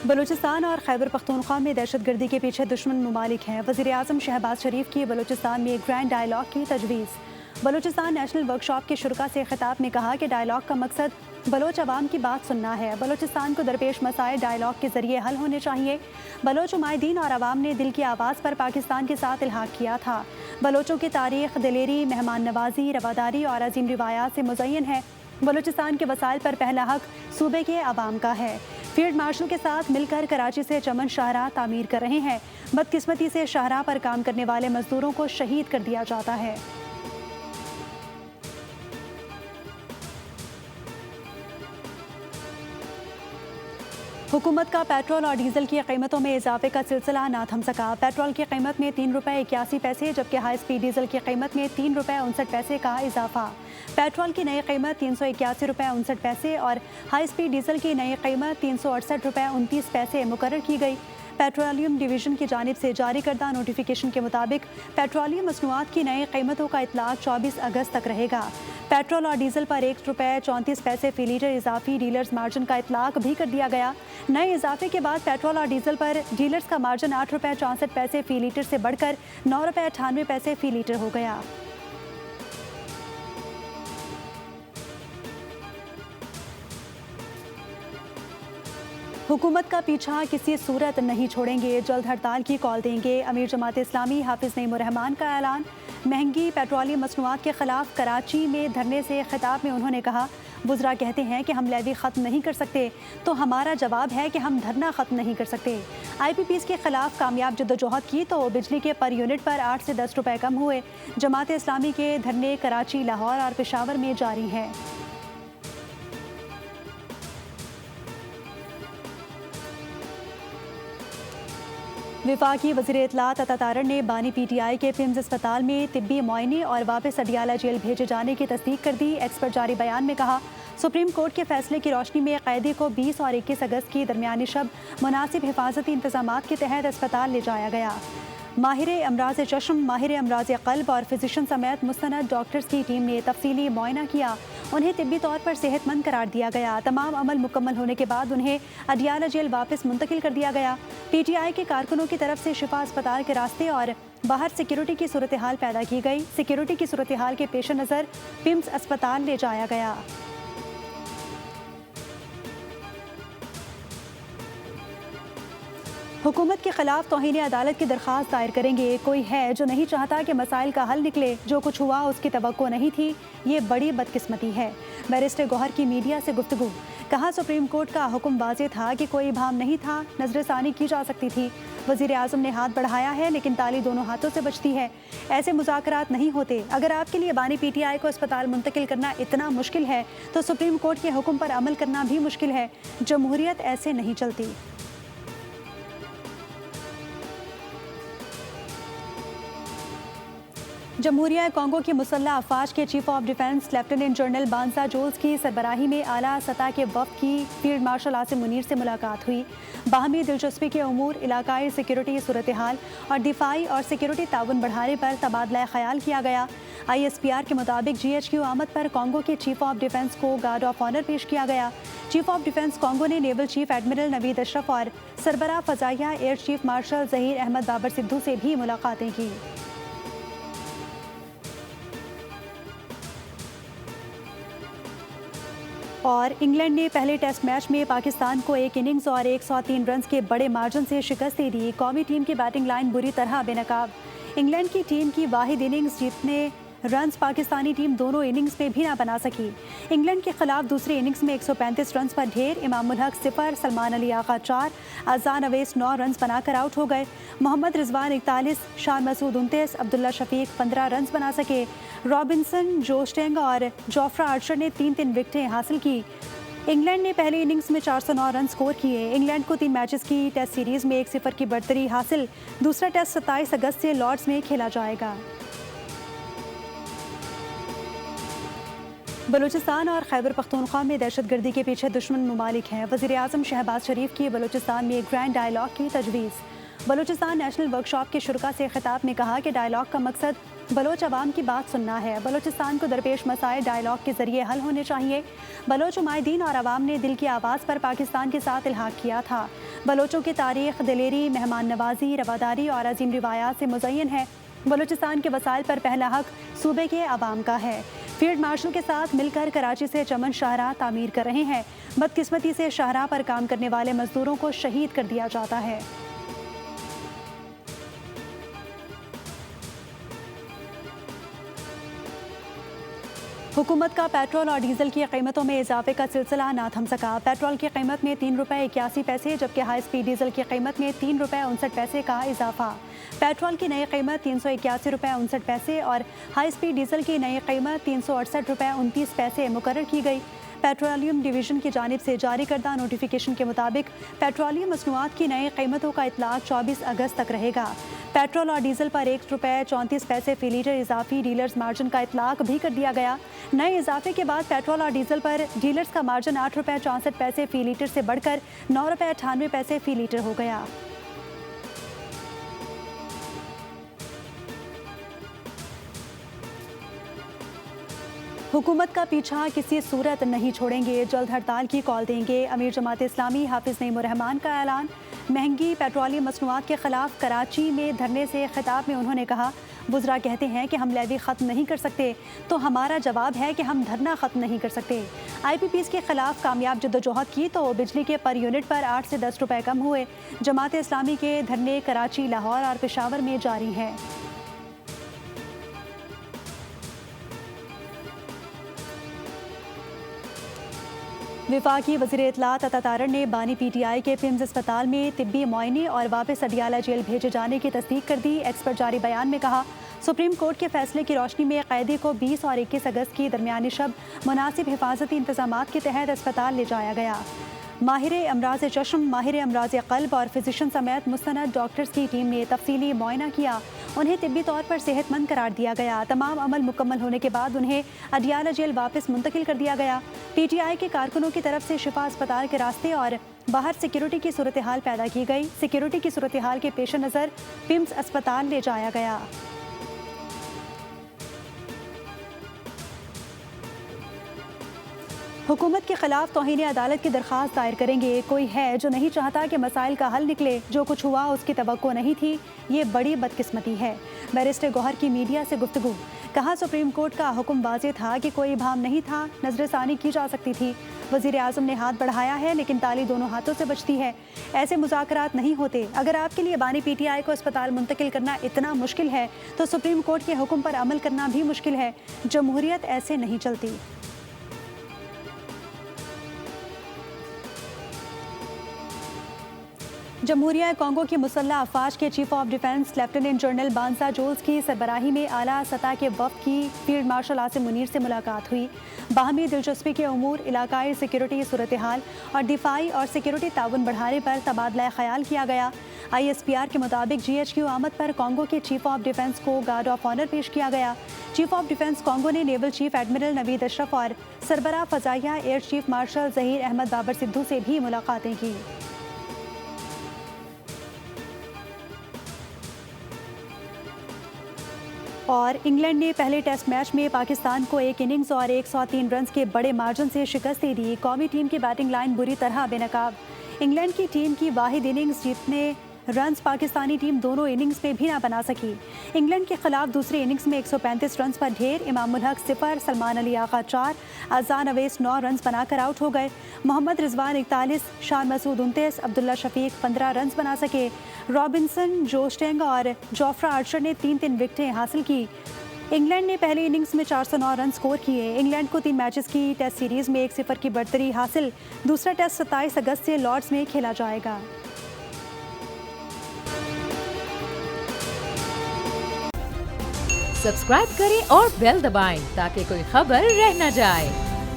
बलूचिस्तान और खैबर पख्तूनख्वा में दहशतगर्दी के पीछे दुश्मन ममालिक हैं। वज़ीर-ए-आज़म शहबाज शरीफ की बलूचिस्तान में ग्रैंड डायलॉग की तजवीज़। बलूचिस्तान नेशनल वर्कशॉप के शुरका से खिताब में कहा कि डायलॉग का मकसद बलोच अवाम की बात सुनना है। बलूचिस्तान को दरपेश मसाइल डायलॉग के जरिए हल होने चाहिए। बलोच उमायदीन और अवाम ने दिल की आवाज़ पर पाकिस्तान के साथ इल्हाक किया था। बलोचों की तारीख दिलेरी, मेहमान नवाजी, रवादारी और अजीम रिवायात से मुज़य्यन है। बलूचिस्तान के वसाइल पर पहला हक सूबे के अवाम का है। फील्ड मार्शल के साथ मिलकर कराची से चमन शाहराह तामीर कर रहे हैं। बदकिस्मती से शाहराह पर काम करने वाले मजदूरों को शहीद कर दिया जाता है। हुकूमत का पेट्रोल और डीजल की कीमतों में इजाफे का सिलसिला ना थम सका। पेट्रोल की कीमत में ₹3.81 जबकि हाई स्पीड डीजल की कीमत में ₹3.59 का इजाफा। पेट्रोल की नई कीमत ₹381.59 और हाई स्पीड डीजल की नई कीमत ₹368.29 मुकर्रर की गई। पेट्रोलियम डिवीज़न की जानिब से जारी करदा नोटिफिकेशन के मुताबिक पेट्रोलियम मसनूआत की नई कीमतों का इतलाक 24 अगस्त तक रहेगा। पेट्रोल और डीजल पर ₹1.34 फी लीटर इजाफी डीलर्स मार्जिन का इतलाक भी कर दिया गया। नए इजाफे के बाद पेट्रोल और डीजल पर डीलर्स का मार्जिन ₹8.64 फी लीटर से बढ़कर ₹9.98 फी लीटर हो गया। हुकूमत का पीछा किसी सूरत नहीं छोड़ेंगे, जल्द हड़ताल की कॉल देंगे। अमीर जमात इस्लामी हाफिज नईमुर्रहमान का ऐलान। महंगी पेट्रोलियम मसनूआत के खिलाफ कराची में धरने से खिताब में उन्होंने कहा, बुज़रा कहते हैं कि हम लेवी ख़त्म नहीं कर सकते, तो हमारा जवाब है कि हम धरना ख़त्म नहीं कर सकते। IPPs के खिलाफ कामयाब जद्दोजहद की तो बिजली के पर यूनिट पर 8 से 10 रुपए कम हुए। जमात इस्लामी के धरने कराची, लाहौर और पेशावर में जारी हैं। विफाकी वज़ीर इत्तलात अता तारड़ ने बानी PTI के पिम्स अस्पताल में तिब्बी मुआयने और वापस अडियाला जेल भेजे जाने की तस्दीक कर दी। एक्सपर्ट जारी बयान में कहा, सुप्रीम कोर्ट के फैसले की रोशनी में कैदी को 20 और 21 अगस्त की दरमियानी शब मुनासिब हिफाजती इंतजामात के तहत अस्पताल ले जाया गया। माहिर अमराज चश्म, माहिर अमराज क़ल्ब और फिजिशियन समेत मुस्तनद डॉक्टर्स की टीम ने तफसीली मुआयना किया। उन्हें तिब्बी तौर पर सेहतमंद करार दिया गया। तमाम अमल मुकम्मल होने के बाद उन्हें अडियाला जेल वापस मुंतकिल कर दिया गया। PTI के कारकुनों की तरफ से शिफा अस्पताल के रास्ते और बाहर सिक्योरिटी की सूरत हाल पैदा की गई। सिक्योरिटी की सूरत हाल के पेश नज़र पिम्स अस्पताल ले जाया गया। हुकूमत के खिलाफ तौहीन अदालत की दरख्वास्त दायर करेंगे। कोई है जो नहीं चाहता कि मसाइल का हल निकले, जो कुछ हुआ उसकी तवक्को नहीं थी, ये बड़ी बदकिस्मती है। बैरिस्टर गौहर की मीडिया से गुफ्तगू। कहा, सुप्रीम कोर्ट का हुक्म वाज़ेह था कि कोई इबाहम नहीं था, नजरसानी की जा सकती थी। वज़ीर आज़म ने हाथ बढ़ाया है लेकिन ताली दोनों हाथों से बचती है। ऐसे मुज़ाकरात नहीं होते। अगर आपके लिए बानी PTI को अस्पताल मुंतकिल करना इतना मुश्किल है तो सुप्रीम कोर्ट के हुक्म पर अमल करना भी मुश्किल है। जमहूरियत ऐसे नहीं चलती। जमहूरिया कॉन्गो की मुसल्लह अफवाज के chief of defence lieutenant general Bansa जोल्स की सरबराही में आला सतह के वफ़द की फील्ड मार्शल आसिम मुनीर से मुलाकात हुई। बाहमी दिलचस्पी के उमूर, इलाकाई सिक्योरिटी सूरत हाल और दिफाई और सिक्योरिटी ताउन बढ़ाने पर तबादला ख्याल किया गया। ISPR के मुताबिक GHQ आमद पर कॉन्गो के चीफ ऑफ डिफेंस को गार्ड ऑफ ऑनर पेश किया गया। चीफ ऑफ डिफेंस कॉन्गो ने naval chief admiral Naveed Ashraf और सरबराह फ़ज़ाइया air chief marshal Zaheer Ahmed Babar Sidhu से भी मुलाकातें की। और इंग्लैंड ने पहले टेस्ट मैच में पाकिस्तान को 1 इनिंग्स और 103 रन के बड़े मार्जिन से शिकस्त दे दी। कौमी टीम की बैटिंग लाइन बुरी तरह बेनकाब। इंग्लैंड की टीम की वाहिद इनिंग्स जितने रन्स पाकिस्तानी टीम दोनों इनिंग्स में भी ना बना सकी। इंग्लैंड के खिलाफ दूसरी इनिंग्स में 135 रन पर ढेर। इमामुल हक 0, सलमान अली आगा 4, अज़ान अवैस 9 रन बनाकर आउट हो गए। मोहम्मद रिजवान 41, शान मसूद 29, अब्दुल्ला शफीक 15 रन बना सके। रॉबिन्सन, जोस्टेंग और जोफ्रा आर्चर ने 3-3 विकेटें हासिल की। इंग्लैंड ने पहली इनिंग्स में 409 रन स्कोर किए। इंग्लैंड को 3 मैचेस की टेस्ट सीरीज़ में 1-0 की बढ़तरी हासिल। दूसरा टेस्ट 27 अगस्त से लॉर्ड्स में खेला जाएगा। बलूचिस्तान और खैबर पख्तूनख्वा में दहशतगर्दी के पीछे दुश्मन ममालिक हैं। वज़ीर-ए-आज़म शहबाज शरीफ की बलूचिस्तान में ग्रैंड डायलॉग की तजवीज़। बलूचिस्तान नेशनल वर्कशॉप के शुरका से खिताब में कहा कि डायलॉग का मकसद बलोच अवाम की बात सुनना है। बलोचिस्तान को दरपेश मसाइल डायलॉग के जरिए हल होने चाहिए। बलोच उमायदीन और अवाम ने दिल की आवाज़ पर पाकिस्तान के साथ इल्हाक किया था। बलोचों की तारीख दिलेरी, मेहमान नवाजी, रवादारी और अजीम रिवायात से मुज़य्यन है। बलोचिस्तान के वसाइल पर पहला हक सूबे के अवाम का है। फील्ड मार्शल के साथ मिलकर कराची से चमन शाहराह तामीर कर रहे हैं। बदकिस्मती से शाहराह पर काम करने वाले मजदूरों को शहीद कर दिया जाता है। हुकूमत का पेट्रोल और डीजल की कीमतों में इजाफे का सिलसिला ना थम सका। पेट्रोल की कीमत में 3 रुपये 81 पैसे जबकि हाई स्पीड डीजल की कीमत में 3 रुपये 59 पैसे का इजाफा। पेट्रोल की नई कीमत 381 रुपये 59 पैसे और हाई स्पीड डीजल की नई कीमत 368 रुपये 29 पैसे मुकर्रर की गई। पेट्रोलियम डिवीज़न की जानिब से जारी करदा नोटिफिकेशन के मुताबिक पेट्रोलियम मसनूआत की नई कीमतों का इतलाक 24 अगस्त तक रहेगा। पेट्रोल और डीजल पर 1 रुपये 34 पैसे फी लीटर इजाफी डीलर्स मार्जिन का इतलाक भी कर दिया गया। नए इजाफे के बाद पेट्रोल और डीजल पर डीलर्स का मार्जिन 8 रुपये 64 पैसे फी लीटर से बढ़कर 9 रुपये 98 पैसे फी लीटर हो गया। हुकूमत का पीछा किसी सूरत नहीं छोड़ेंगे, जल्द हड़ताल की कॉल देंगे। अमीर जमात इस्लामी हाफिज नईमुर्रहमान का ऐलान। महंगी पेट्रोलियम मसनूआत के खिलाफ कराची में धरने से खिताब में उन्होंने कहा, वुज़रा कहते हैं कि हम लेवी ख़त्म नहीं कर सकते, तो हमारा जवाब है कि हम धरना ख़त्म नहीं कर सकते। IPPs के खिलाफ कामयाब जद्दोजहद की तो बिजली के पर यूनिट पर 8 से 10 रुपये कम हुए। जमात इस्लामी के धरने कराची, लाहौर और पेशावर में जारी हैं। विफाकी वज़ीर इत्तलात अता तारड़ ने बानी PTI के पिम्स अस्पताल में तिब्बी मुआयने और वापस अडियाला जेल भेजे जाने की तस्दीक कर दी। एक्स पर जारी बयान में कहा, सुप्रीम कोर्ट के फैसले की रोशनी में कैदी को 20 और 21 अगस्त की दरमियानी शब मुनासिब हिफाजती इंतजामात के तहत अस्पताल ले जाया गया। माहिर अमराज चश्म, माहिर अमराज क़ल्ब और फिजिशन समेत मुस्तनद डॉक्टर्स की टीम ने तफसीली मुआयना किया। उन्हें तिब्बी तौर पर सेहतमंद करार दिया गया। तमाम अमल मुकम्मल होने के बाद उन्हें अडियाला जेल वापस मुंतकिल कर दिया गया। PTI के कारकुनों की तरफ से शिफा अस्पताल के रास्ते और बाहर सिक्योरिटी की सूरत हाल पैदा की गई। सिक्योरिटी की सूरत हाल के पेश नज़र पिम्स अस्पताल ले जाया गया। हुकूमत के खिलाफ तौहीन अदालत की दरख्वास्त दायर करेंगे। कोई है जो नहीं चाहता कि मसाइल का हल निकले, जो कुछ हुआ उसकी तवक्को नहीं थी, ये बड़ी बदकिस्मती है। बैरिस्टर गौहर की मीडिया से गुफ्तगू। कहा, सुप्रीम कोर्ट का हुक्म वाज़ेह था कि कोई भाम नहीं था, नजरसानी की जा सकती थी। वज़ीर आज़म ने हाथ बढ़ाया है लेकिन ताली दोनों हाथों से बचती है। ऐसे मुज़ाकरात नहीं होते। अगर आपके लिए बानी PTI को अस्पताल मुंतकिल करना इतना मुश्किल है तो सुप्रीम कोर्ट के हुक्म पर अमल करना भी मुश्किल है। जमहूरियत ऐसे नहीं चलती। जमहूरिया कांगो की मुसल्लह अफवाज के chief of defence lieutenant general Bansa जोल्स की सरबराही में आला सतह के वफ़द की फील्ड मार्शल आसिम मुनीर से मुलाकात हुई। बाहमी दिलचस्पी के उमूर, इलाकाई सिक्योरिटी सूरत हाल और दिफाई और सिक्योरिटी ताउन बढ़ाने पर तबादला ख्याल किया गया। ISPR के मुताबिक GHQ आमद पर कांगो के चीफ ऑफ डिफेंस को गार्ड ऑफ ऑनर पेश किया गया। चीफ ऑफ डिफेंस कांगो ने naval chief admiral Naveed Ashraf और सरबराह फ़ज़ाइया air chief marshal Zaheer Ahmed Babar Sidhu से भी मुलाकातें की। और इंग्लैंड ने पहले टेस्ट मैच में पाकिस्तान को 1 इनिंग्स और 103 रन के बड़े मार्जिन से शिकस्त दे दी। कौमी टीम की बैटिंग लाइन बुरी तरह बेनकाब। इंग्लैंड की टीम की वाहिद इनिंग्स जितने रन्स पाकिस्तानी टीम दोनों इनिंग्स में भी ना बना सकी। इंग्लैंड के खिलाफ दूसरी इनिंग्स में 135 रन पर ढेर। इमामुल हक 0, सलमान अली आगा 4, अज़ान अवैस 9 रन बनाकर आउट हो गए। मोहम्मद रिजवान 41, शान मसूद 29, अब्दुल्ला शफीक 15 रन बना सके। रॉबिन्सन, जोस्टेंग और जोफ्रा आर्चर ने 3-3 विकेटें हासिल की। इंग्लैंड ने पहली इनिंग्स में 409 रन स्कोर किए। इंग्लैंड को 3 मैचेस की टेस्ट सीरीज में 1-0 की बढ़तरी हासिल। दूसरा टेस्ट 27 अगस्त से लॉर्ड्स में खेला जाएगा। सब्सक्राइब करें और बेल दबाएं ताकि कोई खबर रह न जाए।